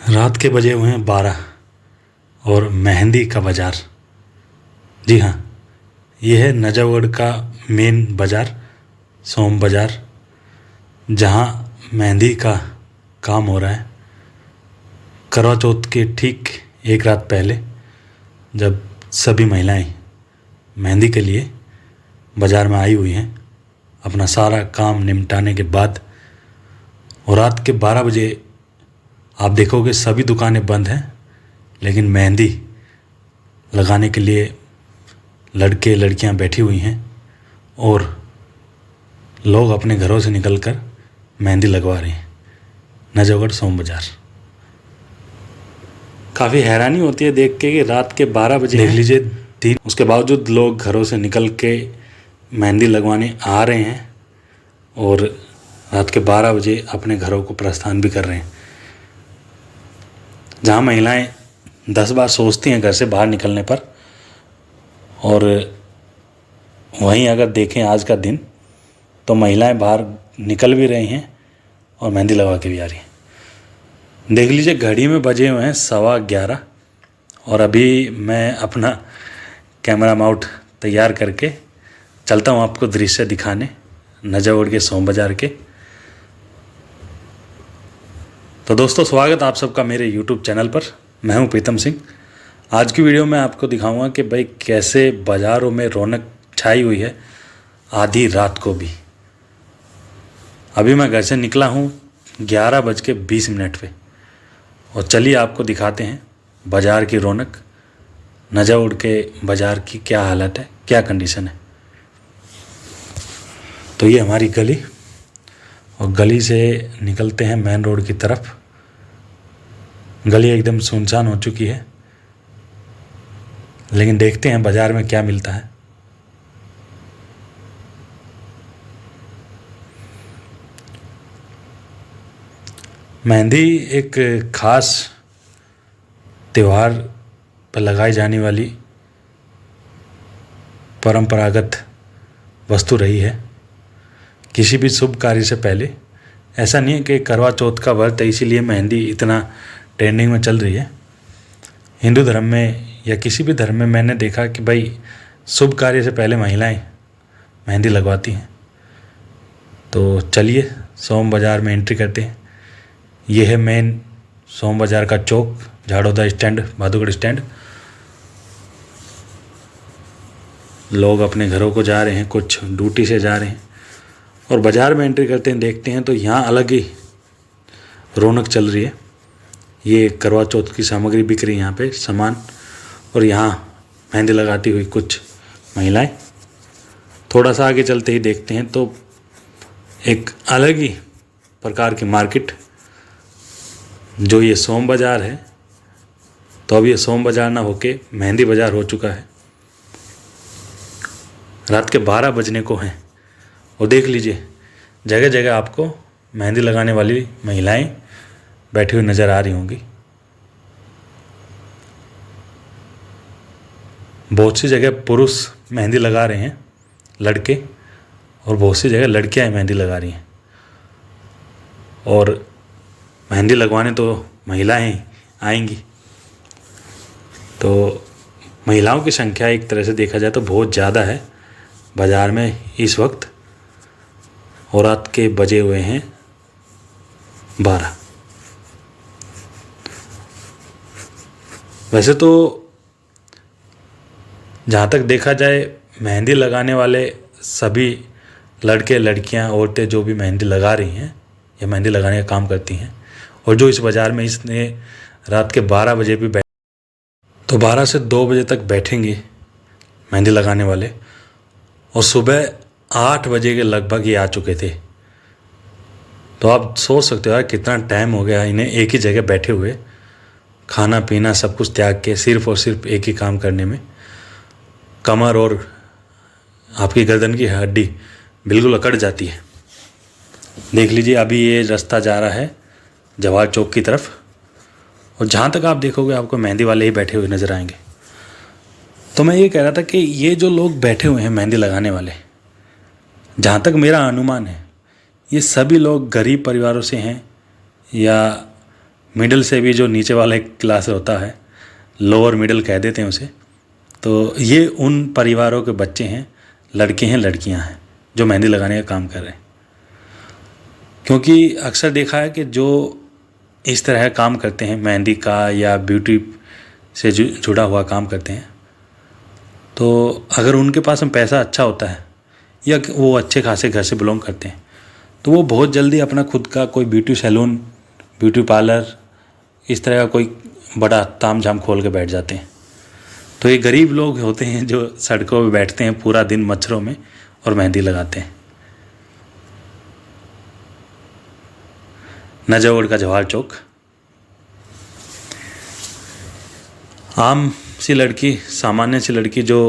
रात के बजे हुए हैं 12 और मेहंदी का बाज़ार। जी हाँ, ये है नजफगढ़ का मेन बाज़ार, सोम बाज़ार, जहाँ मेहंदी का काम हो रहा है। करवा चौथ के ठीक एक रात पहले जब सभी महिलाएं मेहंदी के लिए बाज़ार में आई हुई हैं अपना सारा काम निपटाने के बाद, और रात के 12 बजे आप देखोगे सभी दुकानें बंद हैं, लेकिन मेहंदी लगाने के लिए लड़के लड़कियां बैठी हुई हैं और लोग अपने घरों से निकलकर मेहंदी लगवा रहे हैं। नजफगढ़ सोम बाज़ार। काफ़ी हैरानी होती है देख के कि रात के 12 बजे देख लीजिए 3, उसके बावजूद लोग घरों से निकल के मेहंदी लगवाने आ रहे हैं और रात के 12 बजे अपने घरों को प्रस्थान भी कर रहे हैं। जहाँ महिलाएं 10 बार सोचती हैं घर से बाहर निकलने पर, और वहीं अगर देखें आज का दिन तो महिलाएं बाहर निकल भी रही हैं और मेहंदी लगा के भी आ रही हैं। देख लीजिए घड़ी में बजे हुए हैं 11:15 और अभी मैं अपना कैमरा माउंट तैयार करके चलता हूँ आपको दृश्य दिखाने नजफगढ़ के सोम बाज़ार के। तो दोस्तों, स्वागत आप सबका मेरे YouTube चैनल पर। मैं हूं प्रीतम सिंह। आज की वीडियो में आपको दिखाऊंगा कि भाई कैसे बाज़ारों में रौनक छाई हुई है आधी रात को भी। अभी मैं घर से निकला हूं 11:20 पे, और चलिए आपको दिखाते हैं बाज़ार की रौनक, नजफगढ़ के बाज़ार की क्या हालत है, क्या कंडीशन है। तो ये हमारी गली, और गली से निकलते हैं मेन रोड की तरफ। गली एकदम सुनसान हो चुकी है, लेकिन देखते हैं बाज़ार में क्या मिलता है। मेहंदी एक ख़ास त्यौहार पर लगाई जाने वाली परंपरागत वस्तु रही है। किसी भी शुभ कार्य से पहले, ऐसा नहीं है कि करवा चौथ का व्रत है इसीलिए मेहंदी इतना ट्रेंडिंग में चल रही है। हिंदू धर्म में या किसी भी धर्म में मैंने देखा कि भाई शुभ कार्य से पहले महिलाएं मेहंदी लगवाती हैं। तो चलिए सोम बाज़ार में एंट्री करते हैं। ये है मेन सोम बाज़ार का चौक, झाड़ोदा स्टैंड, भादुगढ़ स्टैंड। लोग अपने घरों को जा रहे हैं, कुछ ड्यूटी से जा रहे हैं, और बाज़ार में एंट्री करते हैं देखते हैं तो यहाँ अलग ही रौनक चल रही है। ये करवा चौथ की सामग्री बिक रही है यहाँ पे सामान, और यहाँ मेहंदी लगाती हुई कुछ महिलाएं। थोड़ा सा आगे चलते ही देखते हैं तो एक अलग ही प्रकार की मार्केट, जो ये सोम बाज़ार है। तो अब ये सोम बाज़ार ना होके मेहंदी बाज़ार हो चुका है। रात के 12 बजने को हैं, और देख लीजिए जगह जगह आपको मेहंदी लगाने वाली महिलाएं बैठी हुई नज़र आ रही होंगी। बहुत सी जगह पुरुष मेहंदी लगा रहे हैं, लड़के, और बहुत सी जगह लड़कियां मेहंदी लगा रही हैं। और मेहंदी लगवाने तो महिलाएं आएंगी, तो महिलाओं की संख्या एक तरह से देखा जाए तो बहुत ज़्यादा है बाज़ार में इस वक्त। और रात के बजे हुए हैं 12। वैसे तो जहाँ तक देखा जाए मेहंदी लगाने वाले सभी लड़के लड़कियाँ औरतें जो भी मेहंदी लगा रही हैं या मेहंदी लगाने का काम करती हैं, और जो इस बाज़ार में इसने रात के 12 बजे भी तो 12 से 2 बजे तक बैठेंगे मेहंदी लगाने वाले, और सुबह 8 बजे के लगभग ये आ चुके थे। तो आप सोच सकते हो यार कितना टाइम हो गया इन्हें एक ही जगह बैठे हुए, खाना पीना सब कुछ त्याग के सिर्फ़ और सिर्फ एक ही काम करने में। कमर और आपकी गर्दन की हड्डी बिल्कुल अकड़ जाती है। देख लीजिए अभी ये रास्ता जा रहा है जवाहर चौक की तरफ, और जहाँ तक आप देखोगे आपको मेहंदी वाले ही बैठे हुए नज़र आएंगे। तो मैं ये कह रहा था कि ये जो लोग बैठे हुए हैं मेहंदी लगाने वाले, जहाँ तक मेरा अनुमान है ये सभी लोग गरीब परिवारों से हैं या मिडिल से भी जो नीचे वाला एक क्लास होता है, लोअर मिडिल कह देते हैं उसे, तो ये उन परिवारों के बच्चे हैं, लड़के हैं लड़कियां हैं जो मेहंदी लगाने का काम कर रहे हैं। क्योंकि अक्सर देखा है कि जो इस तरह काम करते हैं, मेहंदी का या ब्यूटी से जुड़ा हुआ काम करते हैं, तो अगर उनके पास में पैसा अच्छा होता है या वो अच्छे खासे घर से बिलोंग करते हैं, तो वो बहुत जल्दी अपना खुद का कोई ब्यूटी सैलून, ब्यूटी पार्लर, इस तरह का कोई बड़ा तामझाम खोल के बैठ जाते हैं। तो ये गरीब लोग होते हैं जो सड़कों पे बैठते हैं पूरा दिन मच्छरों में और मेहंदी लगाते हैं। नजफगढ़ का जवाहर चौक। आम सी लड़की, सामान्य सी लड़की जो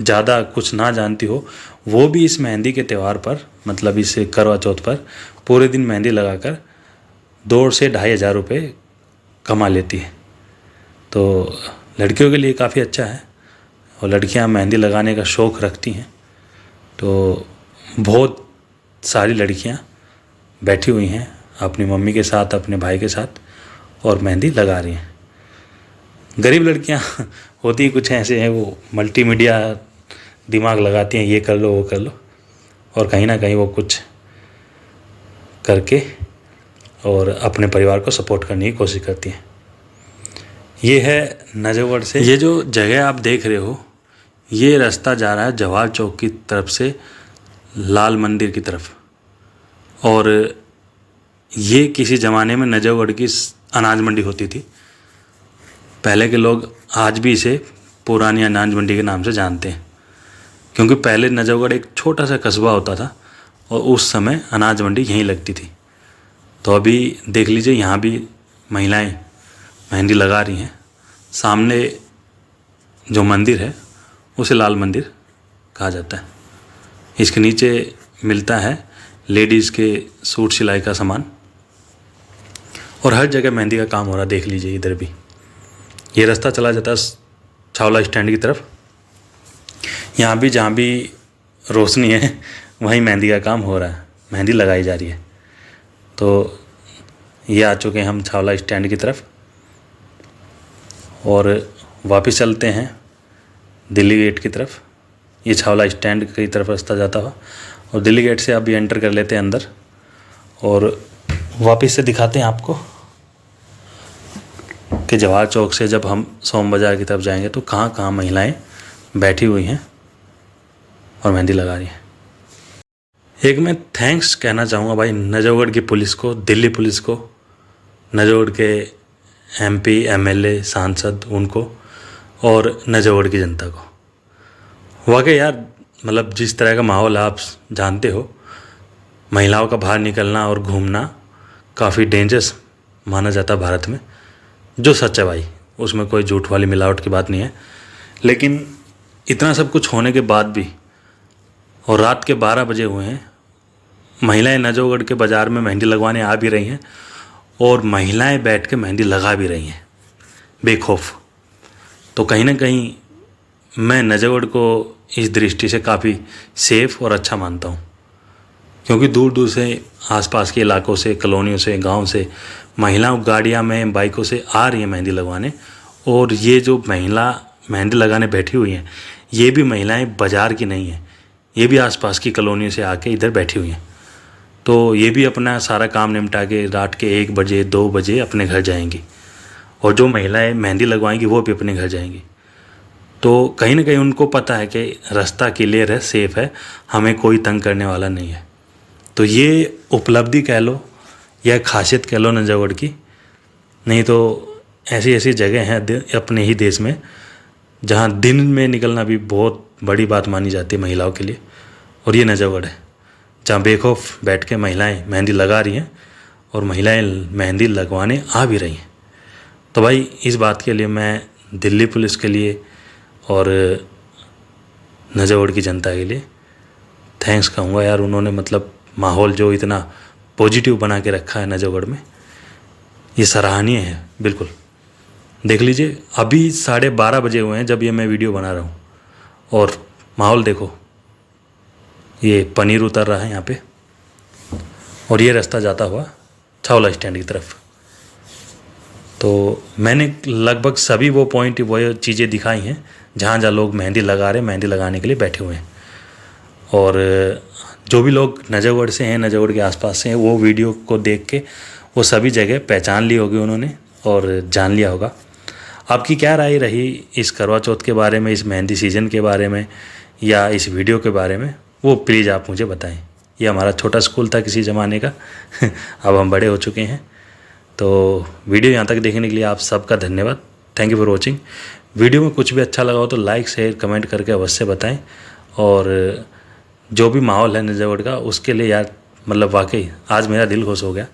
ज़्यादा कुछ ना जानती हो, वो भी इस मेहंदी के त्यौहार पर, मतलब इस करवा चौथ पर पूरे दिन मेहंदी लगाकर 2 से 2,500 रुपये कमा लेती है। तो लड़कियों के लिए काफ़ी अच्छा है, और लड़कियां मेहंदी लगाने का शौक़ रखती हैं। तो बहुत सारी लड़कियां बैठी हुई हैं अपनी मम्मी के साथ, अपने भाई के साथ, और मेहंदी लगा रही हैं। गरीब लड़कियां होती कुछ ऐसे हैं, वो मल्टीमीडिया दिमाग लगाती हैं, ये कर लो वो कर लो, और कहीं ना कहीं वो कुछ करके और अपने परिवार को सपोर्ट करने की कोशिश करती हैं। ये है नजफगढ़ से। ये जो जगह आप देख रहे हो, ये रास्ता जा रहा है जवाहर चौक की तरफ से लाल मंदिर की तरफ, और ये किसी ज़माने में नजफगढ़ की अनाज मंडी होती थी। पहले के लोग आज भी इसे पुरानी अनाज मंडी के नाम से जानते हैं, क्योंकि पहले नजफगढ़ एक छोटा सा कस्बा होता था और उस समय अनाज मंडी यहीं लगती थी। तो अभी देख लीजिए, यहाँ भी महिलाएं मेहंदी लगा रही हैं। सामने जो मंदिर है उसे लाल मंदिर कहा जाता है। इसके नीचे मिलता है लेडीज़ के सूट सिलाई का सामान, और हर जगह मेहंदी का काम हो रहा है। देख लीजिए इधर भी ये रास्ता चला जाता है छावला स्टैंड की तरफ। यहाँ भी जहाँ भी रोशनी है वहीं मेहंदी का काम हो रहा है, मेहंदी लगाई जा रही है। तो ये आ चुके हैं हम छावला स्टैंड की तरफ, और वापस चलते हैं दिल्ली गेट की तरफ। ये छावला स्टैंड की तरफ रास्ता जाता हुआ, और दिल्ली गेट से अभी एंटर कर लेते हैं अंदर, और वापस से दिखाते हैं आपको कि जवाहर चौक से जब हम सोम बाज़ार की तरफ जाएंगे तो कहाँ कहाँ महिलाएं बैठी हुई हैं और मेहंदी लगा रही हैं। एक मैं थैंक्स कहना चाहूँगा भाई नजफगढ़ की पुलिस को, दिल्ली पुलिस को, नजफगढ़ के MP MLA सांसद उनको, और नजफगढ़ की जनता को। वाकई यार, मतलब जिस तरह का माहौल आप जानते हो, महिलाओं का बाहर निकलना और घूमना काफ़ी डेंजरस माना जाता है भारत में, जो सच है भाई, उसमें कोई झूठ वाली मिलावट की बात नहीं है। लेकिन इतना सब कुछ होने के बाद भी, और रात के 12 बजे हुए हैं, महिलाएं नजफगढ़ के बाज़ार में मेहंदी लगवाने आ भी रही हैं, और महिलाएं बैठ के मेहंदी लगा भी रही हैं बेखौफ। तो कहीं ना कहीं मैं नजफगढ़ को इस दृष्टि से काफ़ी सेफ़ और अच्छा मानता हूँ, क्योंकि दूर दूर से, आसपास के इलाकों से, कॉलोनियों से, गांव से महिलाओं गाड़ियाँ में, बाइकों से आ रही हैं मेहंदी लगवाने। और ये जो महिला मेहंदी लगाने बैठी हुई हैं, ये भी महिलाएं बाज़ार की नहीं हैं, ये भी आसपास की कॉलोनियों से आके इधर बैठी हुई हैं। तो ये भी अपना सारा काम निपटा के रात के 1 बजे 2 बजे अपने घर जाएंगी, और जो महिलाएं मेहंदी लगवाएंगी वो भी अपने घर जाएंगी। तो कहीं ना कहीं उनको पता है कि रास्ता क्लियर है, सेफ़ है, हमें कोई तंग करने वाला नहीं है। तो ये उपलब्धि कह लो या खासियत कह लो नजफगढ़ की। नहीं तो ऐसी ऐसी जगह हैं अपने ही देश में जहाँ दिन में निकलना भी बहुत बड़ी बात मानी जाती है महिलाओं के लिए, और ये नजफगढ़ है जहाँ बेखौफ बैठ के महिलाएं मेहंदी लगा रही हैं, और महिलाएं मेहंदी लगवाने आ भी रही हैं। तो भाई इस बात के लिए मैं दिल्ली पुलिस के लिए और नजफगढ़ की जनता के लिए थैंक्स कहूँगा यार। उन्होंने मतलब माहौल जो इतना पॉजिटिव बना के रखा है नजफगढ़ में, ये सराहनीय है बिल्कुल। देख लीजिए अभी 12:30 बजे हुए हैं जब ये मैं वीडियो बना रहा हूँ, और माहौल देखो, ये पनीर उतर रहा है यहाँ पे, और ये रास्ता जाता हुआ छावला स्टैंड की तरफ। तो मैंने लगभग सभी वो पॉइंट वो चीज़ें दिखाई हैं जहाँ जहाँ लोग मेहंदी लगा रहे हैं, मेहंदी लगाने के लिए बैठे हुए हैं। और जो भी लोग नजफगढ़ से हैं, नजफगढ़ के आसपास से हैं, वो वीडियो को देख के वो सभी जगह पहचान ली होगी उन्होंने और जान लिया होगा। आपकी क्या राय रही इस करवा चौथ के बारे में, इस मेहंदी सीज़न के बारे में या इस वीडियो के बारे में, वो प्लीज़ आप मुझे बताएं। ये हमारा छोटा स्कूल था किसी ज़माने का अब हम बड़े हो चुके हैं। तो वीडियो यहाँ तक देखने के लिए आप सबका धन्यवाद। Thank you for watching. Video में कुछ भी अच्छा लगा हो तो लाइक शेयर कमेंट करके अवश्य बताएं। और जो भी माहौल है नजफगढ़ का, उसके लिए यार मतलब वाकई आज मेरा दिल खुश हो गया।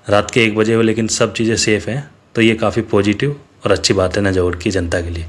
रात के 1 बजे हो लेकिन सब चीज़ें सेफ़ हैं, तो ये काफ़ी पॉजिटिव और अच्छी बात है नजफगढ़ की जनता के लिए।